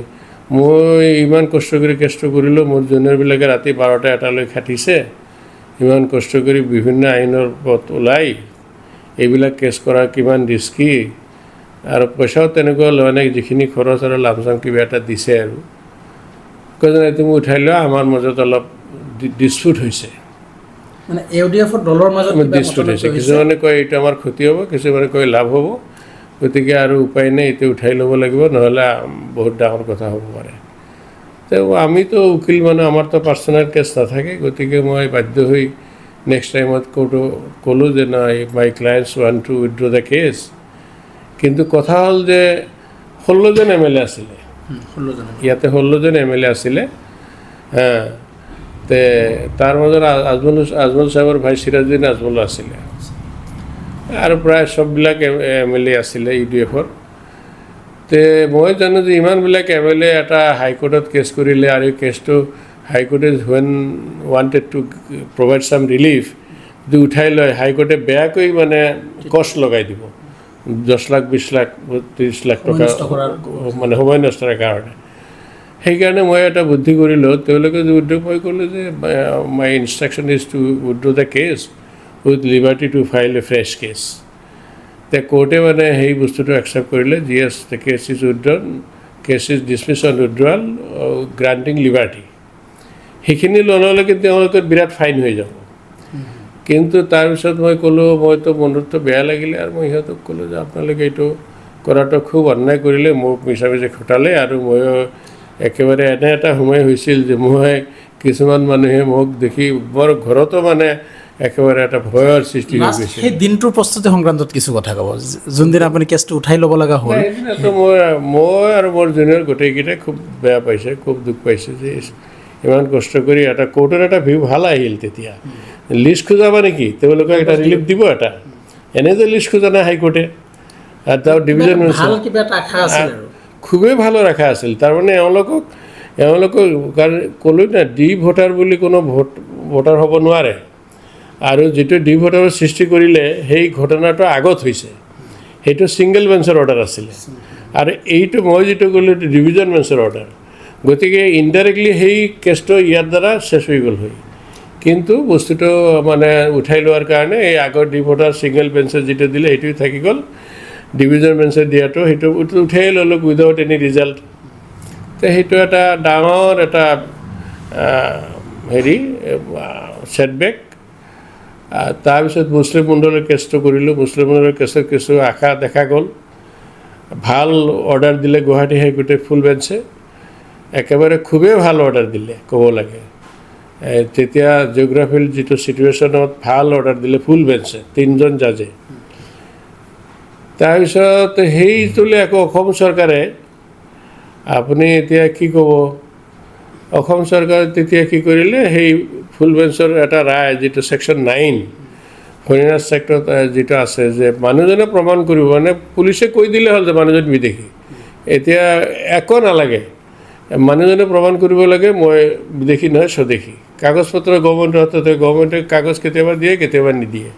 মই ইমান কষ্ট কৰি কেছটো কৰিলোঁ, মোৰ জুনিয়ৰবিলাকে ৰাতি 12টা 1টালৈ খাটিছে, ইমান কষ্ট কৰি বিভিন্ন আইনৰ পথ ওলাই এইবিলাক কেছ কৰা কিমান ৰিস্কি, আৰু পইচাও তেনেকুৱা লোৱা নাই, যিখিনি খৰচ আৰু লামচাম কিবা এটা দিছে আৰু কৈছে তুমি উঠাই লোৱা, আমাৰ মাজত অলপ ডিছপুট হৈছে। মানে ইউডিএফৰ দলৰ মাজত ডিছপুট হৈছে। কিছুমানে কয় এইটো আমাৰ ক্ষতি হ'ব, কিছুমানে কয় লাভ হ'ব, গতিকে আৰু উপায় নাই, এইটো উঠাই ল'ব লাগিব, নহ'লে বহুত ডাঙৰ কথা হ'ব পাৰে। আমিতো উকিল মানুহ, আমাৰতো পাৰ্চনেল কেছ নাথাকে, গতিকে মই বাধ্য হৈ নেক্সট টাইমত ক'লোঁ যে নাই my clients want to withdraw the case. কিন্তু কথা হ'ল যে 16জন MLA আছিলে ইয়াতে, 16জন MLA আছিলে। তাৰ মাজত আজমল সাহেবৰ ভাই চিৰাজুদ্দিন আজমলো আছিলে, আৰু প্ৰায় চববিলাক MLA আছিলে UDF-ৰ। মই জানো যে ইমানবিলাক MLA এটা হাইকোৰ্টত কেছ কৰিলে, আৰু এই কেছটো হাইকোৰ্টে when wanted to provide some relief যদি উঠাই লয়, হাইকোৰ্টে বেয়াকৈ মানে কষ্ট লগাই দিব, 10 লাখ 20 লাখ 30 লাখ টকা মানে সময় নষ্টৰ কাৰণে। সেইকাৰণে মই এটা বুদ্ধি কৰিলোঁ, তেওঁলোকে যে মই ক'লোঁ যে my instruction is to withdraw the case with liberty to file a fresh case. কোৰ্টে মানে সেই বস্তুটো একচেপ্ট কৰিলে, yes the case is withdrawn, case is dismissed on withdrawal, granting liberty। সেইখিনি ল'লে কিন্তু তেওঁলোকৰ বিৰাট ফাইন হৈ যাব। কিন্তু তাৰপিছত মই ক'লোঁ, মইতো মনতো বেয়া লাগিলে, আৰু মই সিহঁতক ক'লোঁ যে আপোনালোকে এইটো কৰাটো খুব অন্যায় কৰিলে, মোক মিছা মিছা ঘটালে, আৰু ময়ো একেবাৰে এনে এটা সময় হৈছিল যে মই কিছুমান মানুহে মোক দেখি বৰ ঘৰতো মানে একেবাৰে এটা ভয়ৰ সৃষ্টি হৈ গৈছে। সেই দিনটোৰ প্ৰস্তুতি সংক্ৰান্তত কিছু কথা ক'ব, যোনদিনা আপুনি কেছটো উঠাই ল'ব লগা হ'ল। সেইদিনাতো মই আৰু মোৰ জুনিয়ৰ গোটেইকেইটাই খুব বেয়া পাইছে, খুব দুখ পাইছে যে ইমান কষ্ট কৰি এটা কোৰ্টৰ এটা ভিউ ভাল আহিল। তেতিয়া লিষ্ট খোজাবা নেকি, তেওঁলোকে এটা ৰিলিফ দিব, এটা এনে যে লিষ্ট খোজা নাই হাইকোৰ্টে, আৰু তাৰ ডিভিজন খুবেই ভাল ৰাখা আছিল। তাৰমানে এওঁলোকক কাৰণ ক'লোঁ না, ডি ভোটাৰ বুলি কোনো ভোটাৰ হ'ব নোৱাৰে, আৰু যিটো ডি ভোটাৰৰ সৃষ্টি কৰিলে সেই ঘটনাটো আগত হৈছে, সেইটো ছিংগল বেঞ্চৰ অৰ্ডাৰ আছিলে, আৰু এইটো মই যিটো ক'লোঁ ডিভিজন বেঞ্চৰ অৰ্ডাৰ। গতিকে ইনডাইৰেক্টলি সেই কেছটো ইয়াৰ দ্বাৰা শেষ হৈ গ'ল হয়। কিন্তু বস্তুটো মানে উঠাই লোৱাৰ কাৰণে এই আগৰ ডি ভোটাৰ ছিংগল বেঞ্চত যিটো দিলে সেইটোৱে থাকি গ'ল, ডিভিজন বেঞ্চত দিয়াটো সেইটো উঠাই ল'লোঁ উইদাউট এনি ৰিজাল্ট। সেইটো এটা ডাঙৰ এটা ছেটবেক। তাৰপিছত মুছলিম মণ্ডলৰ কেছটো কৰিলোঁ। মুছলিম মণ্ডলৰ কেছত কিছু আশা দেখা গ'ল, ভাল অৰ্ডাৰ দিলে গুৱাহাটী হাইকোৰ্টে ফুল বেঞ্চে, একেবাৰে খুবেই ভাল অৰ্ডাৰ দিলে ক'ব লাগে। তেতিয়া জিঅ'গ্ৰাফিৰ যিটো ছিটুৱেশ্যনত ভাল অৰ্ডাৰ দিলে ফুল বেঞ্চে, 3জন জাজে। তাৰপিছত সেইটোলৈ আকৌ অসম চৰকাৰে, আপুনি এতিয়া কি ক'ব, অসম চৰকাৰে তেতিয়া কি কৰিলে, সেই ফুল বেঞ্চৰ এটা ৰায় যিটো ছেকশ্যন 9 ফৰেইনাৰ ছেক্টৰত যিটো আছে যে মানুহজনে প্ৰমাণ কৰিব, মানে পুলিচে কৈ দিলে হ'ল যে মানুহজন বিদেশী, এতিয়া একো নালাগে, মানুহজনে প্ৰমাণ কৰিব লাগে মই বিদেশী নহয় স্বদেশী। কাগজ পত্ৰ গভৰ্ণমেণ্টৰ হাততে, গভৰ্ণমেণ্টে কাগজ কেতিয়াবা দিয়ে কেতিয়াবা নিদিয়ে।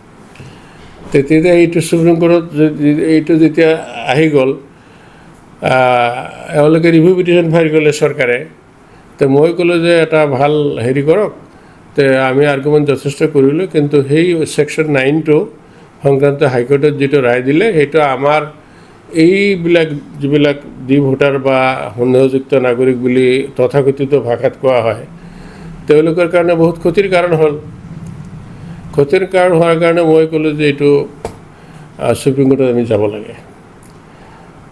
তেতিয়া এইটো সুপ্ৰিম কোৰ্টত এইটো যেতিয়া আহি গ'ল, এওঁলোকে ৰিভিউ পিটিশ্যন ফাইল কৰিলে চৰকাৰে তো মই ক'লোঁ যে এটা ভাল হেৰি কৰক, তো আমি আৰ্গুমেণ্ট যথেষ্ট কৰিলোঁ, কিন্তু সেই ছেকশ্যন 9টো সংক্ৰান্ত হাইকোৰ্টত যিটো ৰায় দিলে সেইটো আমাৰ এইবিলাক যিবিলাক ডি ভোটাৰ বা সন্দেহযুক্ত নাগৰিক বুলি তথাকথিত ভাষাত কোৱা হয়, তেওঁলোকৰ কাৰণে বহুত ক্ষতিৰ কাৰণ হ'ল। ক্ষতিৰ কাৰণ হোৱাৰ কাৰণে মই ক'লোঁ যে এইটো সুপ্ৰিম কোৰ্টত আমি যাব লাগে।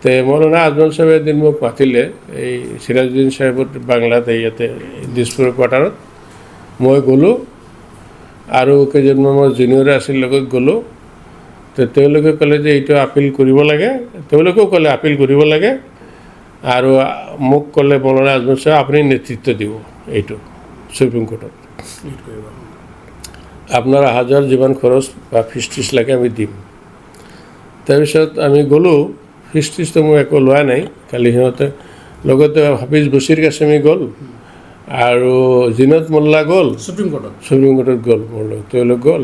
তো মৌলানা আজমল সাহেবে এদিন মোক মাতিলে এই সিৰাজুদ্দিন সাহেবৰ বাংলাত ইয়াতে দিছপুৰ কোৱাৰ্টাৰত। মই গ'লোঁ আৰু কেইজনমান মোৰ জুনিয়ৰ আছিল লগত গ'লোঁ। তো তেওঁলোকে ক'লে যে এইটো আপিল কৰিব লাগে, তেওঁলোকেও ক'লে আপিল কৰিব লাগে, আৰু মোক ক'লে মৌলানা আজমল সাহেব আপুনি নেতৃত্ব দিব এইটো সুপ্ৰিম কোৰ্টত, আপোনাৰ অহা যোৱাৰ যিমান খৰচ বা ফিজ টিজ লাগে আমি দিম। তাৰপিছত আমি গ'লোঁ, ফিজ টিজটো মই একো লোৱা নাই, খালি সিহঁতে লগতে হাফিজ বছিৰ কাছেমি গ'ল আৰু জিনত মোল্লা গ'ল সুপ্ৰিম কোৰ্টত গ'ল, মোৰ লগত তেওঁলোক গ'ল,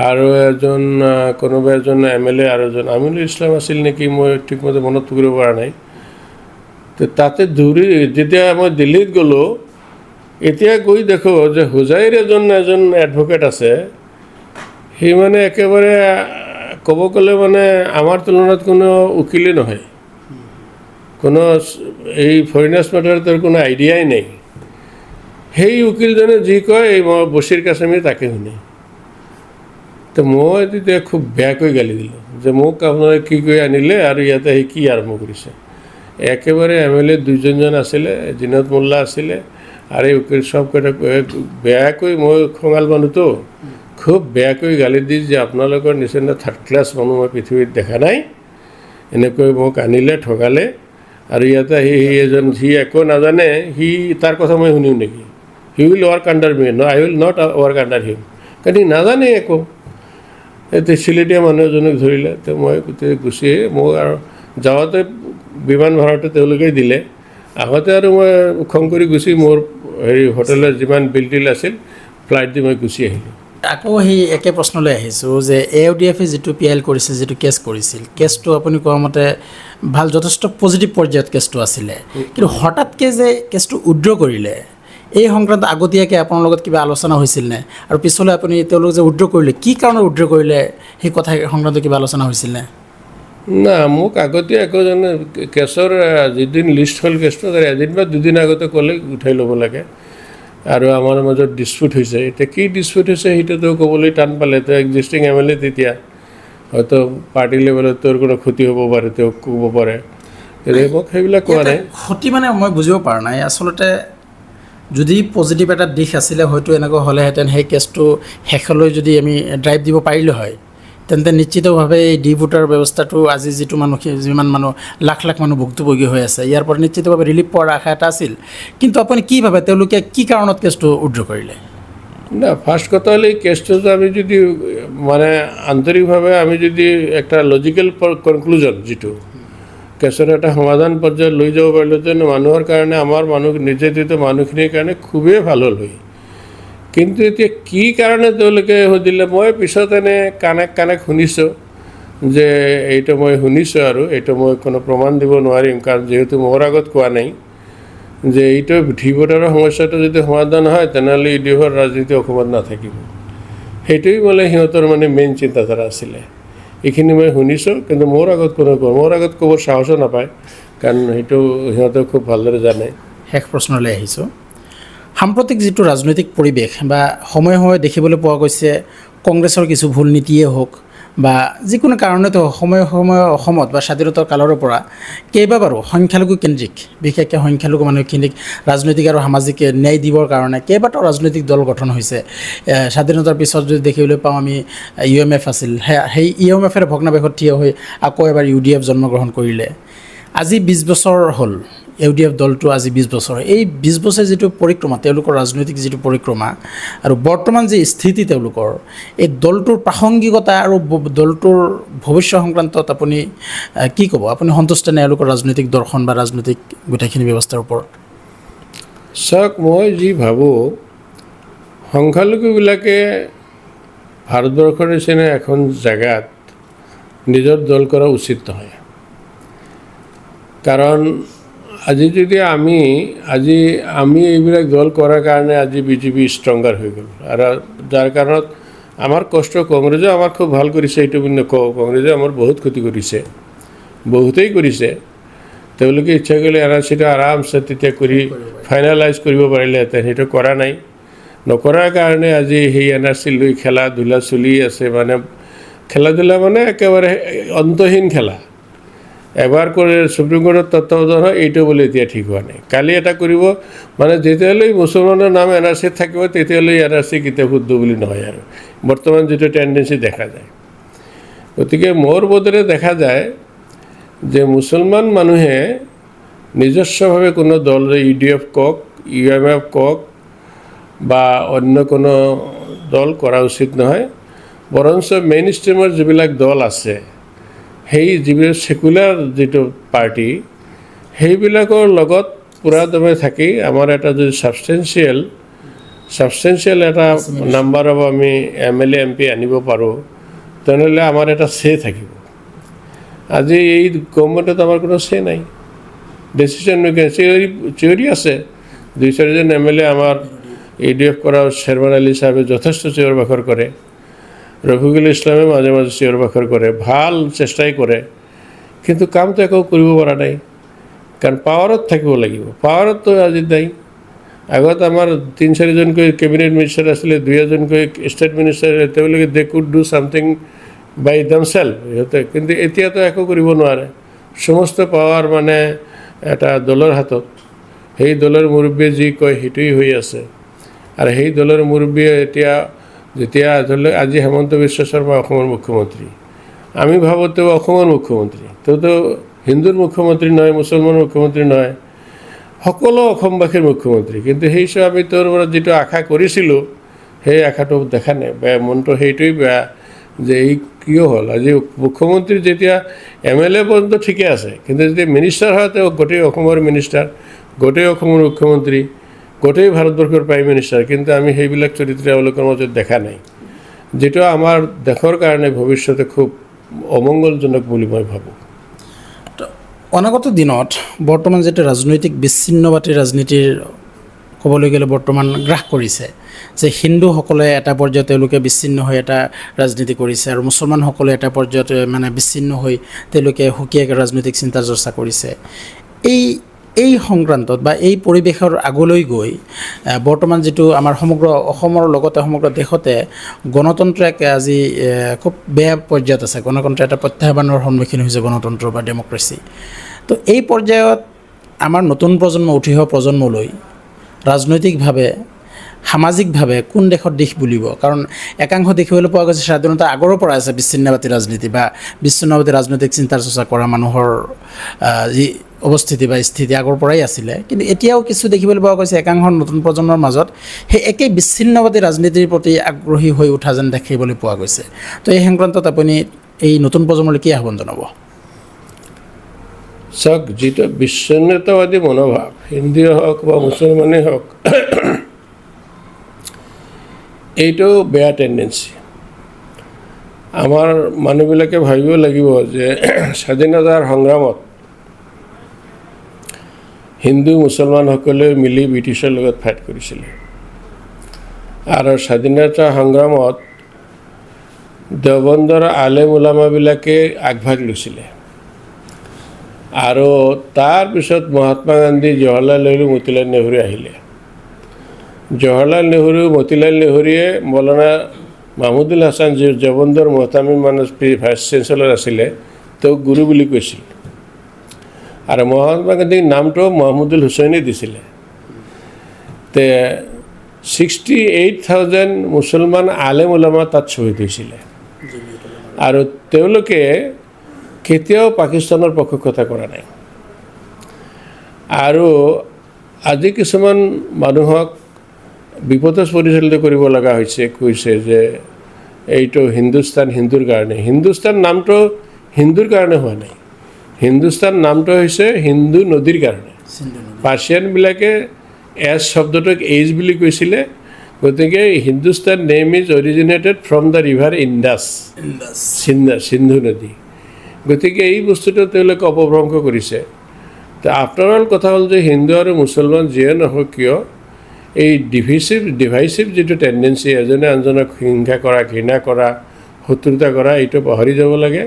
আৰু এজন কোনোবা এজন MLA আৰু এজন আমিনুল ইছলাম আছিল নেকি, মই ঠিকমতে মনত কৰিব পৰা নাই। তো তাতে দৌৰি যেতিয়া মই দিল্লীত গ'লোঁ, এতিয়া গৈ দেখোঁ যে হোজাইৰ এজন এডভকেট আছে, সি মানে একেবাৰে ক'ব গ'লে মানে আমাৰ তুলনাত কোনো উকিলেই নহয়, কোনো এই ফৰেইনাৰ্ছ মেটাৰ কোনো আইডিয়াই নাই। সেই উকিলজনে যি কয় এই মই বছিৰ কাছেমি তাকে শুনে। তো মই তেতিয়া খুব বেয়াকৈ গালি দিলোঁ যে মোক আপোনালোকে কি কৰি আনিলে আৰু ইয়াতে সি কি আৰম্ভ কৰিছে। একেবাৰে MLA দুজনজন আছিলে, জিনত মোল্লা আছিলে, আৰু এই উকিল চবকেইটা বেয়াকৈ, মই খঙাল মানুহটো, খুব বেয়াকৈ গালি দি যে আপোনালোকৰ নিচিনা থাৰ্ড ক্লাছ মানুহ মই পৃথিৱীত দেখা নাই, এনেকৈ মোক আনিলে, ঠগালে, আৰু ইয়াতে এজন সি একো নাজানে, সি তাৰ কথা মই শুনিম নেকি? He will work under me, I will not work under him, কাৰণ সি নাজানে একো। এতিয়া চিলেটীয়া মানুহ এজনক ধৰিলে, তো মই গোটেই গুচি মোক আৰু যাওঁতে বিমান ভাড়াটো তেওঁলোকেই দিলে, আহোঁতে আৰু মই খং কৰি গুচি মোৰ হেৰি হোটেলৰ যিমান বিল টিল আছিল ফ্লাইট দি মই গুচি আহিলোঁ। আকৌ সেই একে প্ৰশ্নলৈ আহিছোঁ যে AUDFে যিটো PIL কৰিছিল, যিটো কেছ কৰিছিল, কেছটো আপুনি কোৱা মতে ভাল, যথেষ্ট পজিটিভ পৰ্যায়ত কেছটো আছিলে, কিন্তু হঠাৎকৈ যে কেছটো উইথড্ৰ কৰিলে, এই সংক্ৰান্ত আগতীয়াকৈ আপোনাৰ লগত কিবা আলোচনা হৈছিল নে? আৰু পিছলৈ আপুনি তেওঁলোক যে উইথড্ৰ কৰিলে, কি কাৰণত উইথড্ৰ কৰিলে, সেই কথা সংক্ৰান্ত কিবা আলোচনা হৈছিল নে? না, মোক আগতীয়াকৈ জানে কেছৰ যিদিন লিষ্ট হ'ল কেছটো তাৰ এদিন বা দুদিন আগতে ক'লে উঠাই ল'ব লাগে, আৰু আমাৰ মাজত ডিছপুট হৈছে। এতিয়া কি ডিছপুট হৈছে সেইটোতো ক'বলৈ টান পালে, তো এক্সিষ্টিং MLA তেতিয়া হয়তো পাৰ্টি লেভেলত তেওঁৰ কোনো ক্ষতি হ'ব পাৰে, তেওঁক ক'ব পাৰে, মোক সেইবিলাক কোৱা নাই। ক্ষতি মানে মই বুজিব পৰা নাই আচলতে। যদি পজিটিভ এটা দিশ আছিলে, হয়তো এনেকুৱা হ'লেহেঁতেন সেই কেছটো শেষলৈ যদি আমি ড্ৰাইভ দিব পাৰিলোঁ হয়, তেন্তে নিশ্চিতভাৱে এই ডি ভোটাৰ ব্যৱস্থাটো আজি যিটো মানুহ, যিমান মানুহ লাখ লাখ মানুহ ভুক্তভোগী হৈ আছে, ইয়াৰ পৰা নিশ্চিতভাৱে ৰিলিফ পোৱাৰ আশা এটা আছিল। কিন্তু আপুনি কি ভাবে, তেওঁলোকে কি কাৰণত কেছটো উইথড্ৰ কৰিলে? না, ফাৰ্ষ্ট কথা হ'ল এই কেছটোতো আমি যদি মানে আন্তৰিকভাৱে আমি যদি একটা লজিকেল কনক্লুজন যিটো কেছৰ এটা সমাধান পৰ্যায়ত লৈ যাব পাৰিলোঁহেঁতেন, মানুহৰ কাৰণে, আমাৰ মানুহ নিৰ্যাতিত মানুহখিনিৰ কাৰণে খুবেই ভাল হ'ল হয়। কিন্তু এতিয়া কি কাৰণে তেওঁলোকে সুধিলে, মই পিছত এনে কাণে শুনিছোঁ যে এইটো মই শুনিছোঁ, আৰু এইটো মই কোনো প্ৰমাণ দিব নোৱাৰিম, কাৰণ যিহেতু মোৰ আগত কোৱা নাই, যে এইটো ডি ভোটাৰৰ সমস্যাটো যদি সমাধান হয় তেনেহ'লে UDFৰ ৰাজনীতি অসমত নাথাকিব। সেইটোৱেই বোলে সিহঁতৰ মানে মেইন চিন্তাধাৰা আছিলে। এইখিনি মই শুনিছোঁ, কিন্তু মোৰ আগত ক'বৰ সাহসো নাপায়, কাৰণ সেইটো সিহঁতে খুব ভালদৰে জানে। শেষ প্ৰশ্নলৈ আহিছোঁ। সাম্প্ৰতিক যিটো ৰাজনৈতিক পৰিৱেশ বা সময়ে সময়ে দেখিবলৈ পোৱা গৈছে, কংগ্ৰেছৰ কিছু ভুল নীতিয়ে হওক বা যিকোনো কাৰণতে সময়ে সময়ে অসমত বা স্বাধীনতাৰ কালৰ পৰা কেইবাবাৰো সংখ্যালঘু কেন্দ্ৰিক, বিশেষকৈ সংখ্যালঘু মানুহখিনিক ৰাজনৈতিক আৰু সামাজিক ন্যায় দিবৰ কাৰণে কেইবাটাও ৰাজনৈতিক দল গঠন হৈছে। স্বাধীনতাৰ পিছত যদি দেখিবলৈ পাওঁ আমি UMF আছিল, সেই UMFৰ ভগ্নাৱশেষত থিয় হৈ আকৌ এবাৰ UDF জন্মগ্ৰহণ কৰিলে। আজি 20 বছৰ হ'ল UDF দলটো, আজি 20 বছৰ। এই 20 বছৰ যিটো পৰিক্ৰমা, তেওঁলোকৰ ৰাজনৈতিক যিটো পৰিক্ৰমা আৰু বৰ্তমান যি স্থিতি তেওঁলোকৰ, এই দলটোৰ প্ৰাসংগিকতা আৰু দলটোৰ ভৱিষ্যত সংক্ৰান্তত আপুনি কি ক'ব? আপুনি সন্তুষ্ট নে এওঁলোকৰ ৰাজনৈতিক দৰ্শন বা ৰাজনৈতিক গোটেইখিনি ব্যৱস্থাৰ ওপৰত? চাওক, মই যি ভাবোঁ, সংখ্যালঘুবিলাকে ভাৰতবৰ্ষৰ নিচিনা এখন জেগাত নিজৰ দল কৰা উচিত নহয়। কাৰণ আজি যদি আমি এইবিলাক দল কৰাৰ কাৰণে আজি বিজেপি ষ্ট্ৰংগাৰ হৈ গ'ল আৰু যাৰ কাৰণত আমাৰ কষ্ট কংগ্ৰেছে আমাৰ খুব ভাল কৰিছে এইটো বুলি নকওঁ কংগ্ৰেছে আমাৰ বহুত ক্ষতি কৰিছে বহুতেই কৰিছে তেওঁলোকে ইচ্ছা কৰিলে NRC-টো আৰামছে তেতিয়া কৰি ফাইনেলাইজ কৰিব পাৰিলেহেঁতেন সেইটো কৰা নাই নকৰাৰ কাৰণে আজি সেই NRC লৈ খেলা ধূলা চলি আছে মানে খেলা ধূলা মানে একেবাৰে অন্তহীন খেলা এবাৰ কৰি সুপ্ৰিম কোৰ্টৰ তত্ত্বাৱধান হয় এইটো বুলি এতিয়া ঠিক হোৱা নাই কালি এটা কৰিব মানে যেতিয়ালৈ মুছলমানৰ নাম NRC-ত থাকিব তেতিয়ালৈ NRC কেতিয়া শুদ্ধ বুলি নহয় আৰু বৰ্তমান যিটো টেণ্ডেঞ্চি দেখা যায় গতিকে মোৰ বোধেৰে দেখা যায় যে মুছলমান মানুহে নিজস্বভাৱে কোনো দল UDF কওক UMF কওক বা অন্য কোনো দল কৰা উচিত নহয় বৰঞ্চ মেইন ষ্ট্ৰীমৰ যিবিলাক দল আছে সেই যিবিলাক সেকুলাৰ যিটো পাৰ্টি সেইবিলাকৰ লগত পুৰাদমে থাকি আমাৰ এটা যদি ছাবষ্টেঞ্চিয়েল এটা নাম্বাৰ অফ আমি MLA MP আনিব পাৰোঁ তেনেহ'লে আমাৰ এটা থাকিব আজি এই গভৰ্ণমেণ্টত আমাৰ কোনো নাই ডিচিশ্যন মেকিং চিঞৰি আছে 2-4জন MLA আমাৰ UDF কৰা শ্বেৰৱান আলী চাহাবে যথেষ্ট চিঞৰ বাখৰ কৰে ৰফিকুল ইছলামে মাজে মাজে চিঞৰ বাখৰ কৰে ভাল চেষ্টাই কৰে কিন্তু কামটো একো কৰিব পৰা নাই কাৰণ পাৱাৰত থাকিব লাগিব পাৱাৰততো আজি নাই আগত আমাৰ 3-4জনকৈ কেবিনেট মিনিষ্টাৰ আছিলে 2জনকৈ ষ্টেট মিনিষ্টাৰ তেওঁলোকে দে কুড ডু ছামথিং বাই দেমছেল্ফ সিহঁতে কিন্তু এতিয়াতো একো কৰিব নোৱাৰে সমস্ত পাৱাৰ মানে এটা দলৰ হাতত সেই দলৰ মুৰব্বীয়ে যি কয় সেইটোৱেই হৈ আছে আৰু সেই দলৰ মুৰব্বীয়ে যেতিয়া ধৰি লওক আজি হেমন্ত বিশ্ব শৰ্মা অসমৰ মুখ্যমন্ত্ৰী আমি ভাবোঁ তেওঁ অসমৰ মুখ্যমন্ত্ৰী তেওঁতো হিন্দুৰ মুখ্যমন্ত্ৰী নহয় মুছলমানৰ মুখ্যমন্ত্ৰী নহয় সকলো অসমবাসীৰ মুখ্যমন্ত্ৰী কিন্তু সেই হিচাপে আমি তেওঁৰ পৰা যিটো আশা কৰিছিলোঁ সেই আশাটো দেখা নাই বেয়া মনটো সেইটোৱেই বেয়া যে এই কিয় হ'ল আজি মুখ্যমন্ত্ৰী যেতিয়া MLA পৰ্যন্ত ঠিকে আছে কিন্তু যেতিয়া মিনিষ্টাৰ হয় তেওঁ গোটেই অসমৰ মিনিষ্টাৰ গোটেই অসমৰ মুখ্যমন্ত্ৰী গোটেই ভাৰতবৰ্ষৰ প্ৰাইম মিনিষ্টাৰ কিন্তু আমি সেইবিলাক চৰিত্ৰ তেওঁলোকৰ মাজত দেখা নাই যেটো আমাৰ দেশৰ কাৰণে ভৱিষ্যতে খুব অমংগলজনক বুলি মই ভাবোঁ অনাগত দিনত বৰ্তমান যেটো ৰাজনৈতিক বিচ্ছিন্নবাদী ৰাজনীতিৰ ক'বলৈ গ'লে বৰ্তমান গ্ৰাস কৰিছে যে হিন্দুসকলে এটা পৰ্যায়ত তেওঁলোকে বিচ্ছিন্ন হৈ এটা ৰাজনীতি কৰিছে আৰু মুছলমানসকলে এটা পৰ্যায়ত মানে বিচ্ছিন্ন হৈ তেওঁলোকে সুকীয়াকৈ ৰাজনৈতিক চিন্তা চৰ্চা কৰিছে এই সংক্ৰান্তত বা এই পৰিৱেশৰ আগলৈ গৈ বৰ্তমান যেটো আমাৰ সমগ্ৰ অসমৰ লগতে সমগ্ৰ দেশতে গণতন্ত্ৰ আজি খুব বেয়া পৰ্যায়ত আছে গণতন্ত্ৰ এটা প্ৰত্যাহ্বানৰ সন্মুখীন হৈছে গণতন্ত্ৰ বা ডেমক্ৰেসি তো এই পৰ্যায়ত আমাৰ নতুন প্ৰজন্ম উঠি অহা প্ৰজন্মলৈ ৰাজনৈতিকভাৱে সামাজিকভাৱে কোন দেশৰ দিশ বুলিব কাৰণ একাংশ দেখিবলৈ পোৱা গৈছে সাধাৰণতে আগৰৰ পৰা আছে বিচ্ছিন্নবাদী ৰাজনীতি বা বিচ্ছিন্নবাদী ৰাজনৈতিক চিন্তা চৰ্চা কৰা মানুহৰ যি অৱস্থিতি বা স্থিতি আগৰ পৰাই আছিলে কিন্তু এতিয়াও কিছু দেখিবলৈ পোৱা গৈছে একাংশ নতুন প্ৰজন্মৰ মাজত সেই একে বিচ্ছিন্নবাদী ৰাজনীতিৰ প্ৰতি আগ্ৰহী হৈ উঠা যেন দেখিবলৈ পোৱা গৈছে তো এই সংক্ৰান্তত আপুনি এই নতুন প্ৰজন্মলৈ কি আহ্বান জনাব চাওক যেটো বিচ্ছিন্নতাবাদী মনোভাৱ হিন্দুৱে হওক বা মুছলমানেই হওক এইটো বেয়া টেণ্ডেঞ্চি আমাৰ মানুহবিলাকে ভাবিব লাগিব যে স্বাধীনতাৰ সংগ্ৰামত হিন্দু মুছলমানসকলে মিলি ব্ৰিটিছৰ লগত ফাইট কৰিছিলে আৰু স্বাধীনতা সংগ্ৰামত দেওবন্দৰ আলেম ওলামাবিলাকে আগভাগ লৈছিলে আৰু তাৰ পিছত মহাত্মা গান্ধী জৱাহৰলাল নেহৰু মতিলাল নেহৰু আহিলে জৱাহৰলাল নেহৰু মতিলাল নেহৰুৱে মৌলানা মাহমুদুল হাছান যি দেওবন্দৰ মহতামিম ভাইচ চেঞ্চেলৰ আছিলে তেওঁক গুৰু বুলি কৈছিল আৰু মহাত্মা গান্ধীৰ নামটো মহমুদুল হুছেইনে দিছিলে তে 68,000 মুছলমান আলেম ওলামা তাত শ্বহীদ হৈছিলে আৰু তেওঁলোকে কেতিয়াও পাকিস্তানৰ পক্ষপাতিত্ব কৰা নাই আৰু আজি কিছুমান মানুহক বিপদত পৰিচালিত কৰিব লগা হৈছে কৈছে যে এইটো হিন্দুস্তান হিন্দুৰ কাৰণে হিন্দুস্তান নামটো হিন্দুৰ কাৰণে হোৱা নাই হিন্দুস্তান নামটো হৈছে হিন্দু নদীৰ কাৰণে পাৰ্চিয়ানবিলাকে এছ শব্দটোক এইজ বুলি কৈছিলে গতিকে Hindustan name is originated from the river Indus Sindhu নদী গতিকে এই বস্তুটো তেওঁলোকে অপভ্ৰংশ কৰিছে তো আফটাৰ অল কথা হ'ল যে হিন্দু আৰু মুছলমান যিয়ে নহওক কিয় এই ডিভাইচিভ যিটো টেণ্ডেঞ্চি এজনে আনজনক হিংসা কৰা ঘৃণা কৰা শত্ৰুতা কৰা এইটো পাহৰি যাব লাগে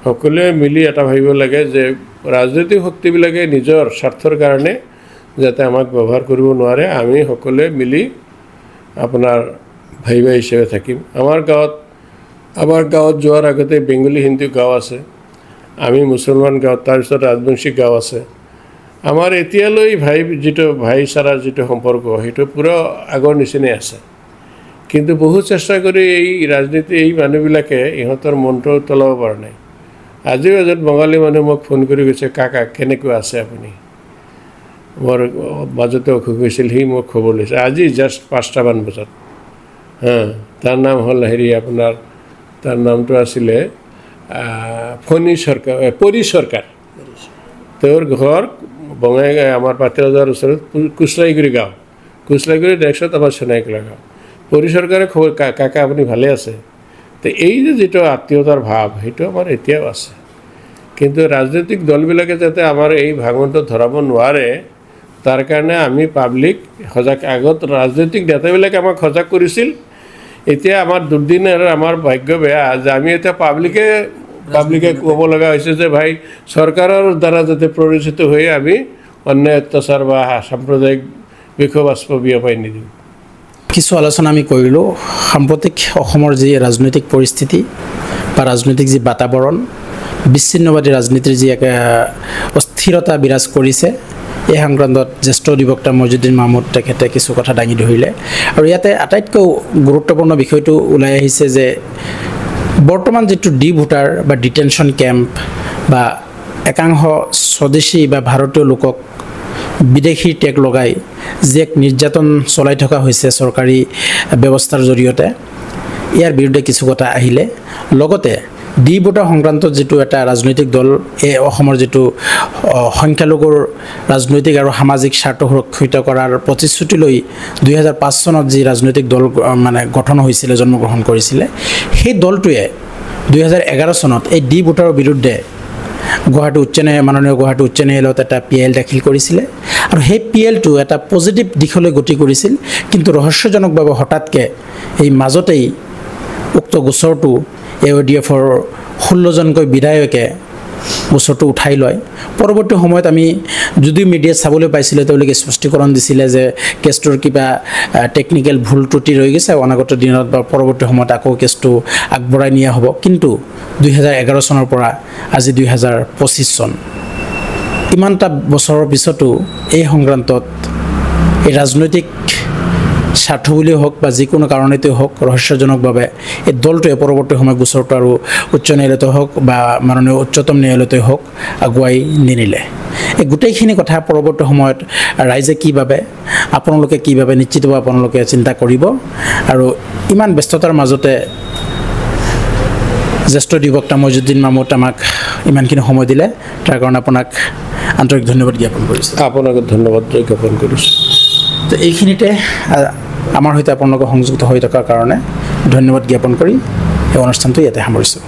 সকলোৱে মিলি এটা ভাবিব লাগে যে ৰাজনৈতিক শক্তিবিলাকে নিজৰ স্বাৰ্থৰ কাৰণে যাতে আমাক ব্যৱহাৰ কৰিব নোৱাৰে আমি সকলোৱে মিলি আপোনাৰ ভাই ভাই হিচাপে থাকিম আমাৰ গাঁৱত যোৱাৰ আগতে বেংগলী হিন্দু গাঁও আছে আমি মুছলমান গাঁৱত তাৰপিছত ৰাজবংশী গাঁও আছে আমাৰ এতিয়ালৈ যিটো ভাইচাৰাৰ যিটো সম্পৰ্ক সেইটো পুৰা আগৰ নিচিনাই আছে কিন্তু বহু চেষ্টা কৰি এই ৰাজনীতি এই মানুহবিলাকে ইহঁতৰ মনটো তলাব পৰা নাই আজিও এজন বঙালী মানুহ মোক ফোন কৰি কৈছে কাকা কেনেকুৱা আছে আপুনি মোৰ মাজতে অসুখ হৈছিল সি মোক খবৰ লৈছে আজি জাষ্ট 5টামান বজাত তাৰ নাম হ'ল আপোনাৰ তাৰ নামটো আছিলে পৰি চৰকাৰ তেওঁৰ ঘৰ বঙাইগাঁও আমাৰ পাতিৰাজাৰ ওচৰত কুচলাইগুৰি গাঁও কুচলাইগুৰি নেক্সট আমাৰ সোণাইকলা গাঁও পৰি চৰকাৰে খবৰ কাকা আপুনি ভালে আছে তো এই যে যিটো আত্মীয়তাৰ ভাৱ সেইটো আমাৰ এতিয়াও আছে কিন্তু ৰাজনৈতিক দলবিলাকে যাতে আমাৰ এই ভাঙনটো ধৰাব নোৱাৰে তাৰ কাৰণে আমি পাব্লিক সজাগ আগত ৰাজনৈতিক নেতাবিলাকে আমাক সজাগ কৰিছিল এতিয়া আমাৰ দুৰ্দিনৰ আমাৰ ভাগ্য বেয়া যে আমি এতিয়া পাব্লিকে ক'ব লগা হৈছে যে ভাই চৰকাৰৰ দ্বাৰা যাতে প্ৰৰোচিত হৈ আমি অন্যায় অত্যাচাৰ বা সাম্প্ৰদায়িক বিষবাস্প বিয়পাই নিদিওঁ কিছু আলোচনা আমি কৰিলোঁ সাম্প্ৰতিক অসমৰ যি ৰাজনৈতিক পৰিস্থিতি বা ৰাজনৈতিক যি বাতাবৰণ বিচ্ছিন্নবাদী ৰাজনীতিৰ যি এক অস্থিৰতা বিৰাজ কৰিছে এই সংক্ৰান্তত জ্যেষ্ঠ অধিবক্তা মইজুদ্দিন মাহমুদ তেখেতে কিছু কথা দাঙি ধৰিলে আৰু ইয়াতে আটাইতকৈ গুৰুত্বপূৰ্ণ বিষয়টো ওলাই আহিছে যে বৰ্তমান যিটো ভোটাৰ বা ডিটেনশ্যন কেম্প বা একাংশ স্বদেশী বা ভাৰতীয় লোকক বিদেশী টেগ লগাই যি এক নিৰ্যাতন চলাই থকা হৈছে চৰকাৰী ব্যৱস্থাৰ জৰিয়তে ইয়াৰ বিৰুদ্ধে কিছু কথা আহিলে লগতে ভোটাৰ সংক্ৰান্তত যিটো এটা ৰাজনৈতিক দল এই অসমৰ যিটো সংখ্যালঘুৰ ৰাজনৈতিক আৰু সামাজিক স্বাৰ্থ সুৰক্ষিত কৰাৰ প্ৰতিশ্ৰুতি লৈ 2005 চনত যি ৰাজনৈতিক দল মানে গঠন হৈছিলে জন্মগ্ৰহণ কৰিছিলে সেই দলটোৱে 2011 চনত এই ভোটাৰৰ বিৰুদ্ধে মাননীয় গুৱাহাটী উচ্চ ন্যায়ালয়ত এটা PL দাখিল কৰিছিলে আৰু সেই PLটো এটা পজিটিভ দিশলৈ গতি কৰিছিল কিন্তু ৰহস্যজনকভাৱে হঠাৎকৈ এই মাজতেই উক্ত গোচৰটো AODFৰ 16জনকৈ বিধায়কে গোচৰটো উঠাই লয় পৰৱৰ্তী সময়ত আমি যদিও মিডিয়াত চাবলৈ পাইছিলোঁ তেওঁলোকে স্পষ্টীকৰণ দিছিলে যে কেছটোৰ কিবা টেকনিকেল ভুল ত্ৰুটি ৰৈ গৈছে অনাগত দিনত বা পৰৱৰ্তী সময়ত আকৌ কেছটো আগবঢ়াই নিয়া হ'ব কিন্তু 2011 চনৰ পৰা আজি 2025 চন ইমানটা বছৰৰ পিছতো এই সংক্ৰান্তত এই ৰাজনৈতিক স্বাৰ্থ বুলিও হওক বা যিকোনো কাৰণেতেই হওক ৰহস্যজনকভাৱে এই দলটোৱে পৰৱৰ্তী সময়ত গোচৰটো আৰু উচ্চ ন্যায়ালয়তে হওক বা মাননীয় উচ্চতম ন্যায়ালয়তে হওক আগুৱাই নিনিলে এই গোটেইখিনি কথা পৰৱৰ্তী সময়ত ৰাইজে কিভাৱে আপোনালোকে কিভাৱে নিশ্চিতভাৱে আপোনালোকে চিন্তা কৰিব আৰু ইমান ব্যস্ততাৰ মাজতে জ্যেষ্ঠ অধিবক্তা মইজুদ্দিন মাহমুদ আমাক ইমানখিনি সময় দিলে তাৰ কাৰণে আপোনাক আন্তৰিক ধন্যবাদ জ্ঞাপন কৰিছোঁ আপোনাক ধন্যবাদ জ্ঞাপন কৰিছোঁ তো এইখিনিতে আমাৰ সৈতে আপোনালোকে সংযুক্ত হৈ থকাৰ কাৰণে ধন্যবাদ জ্ঞাপন কৰি এই অনুষ্ঠানটো ইয়াতে সামৰিছোঁ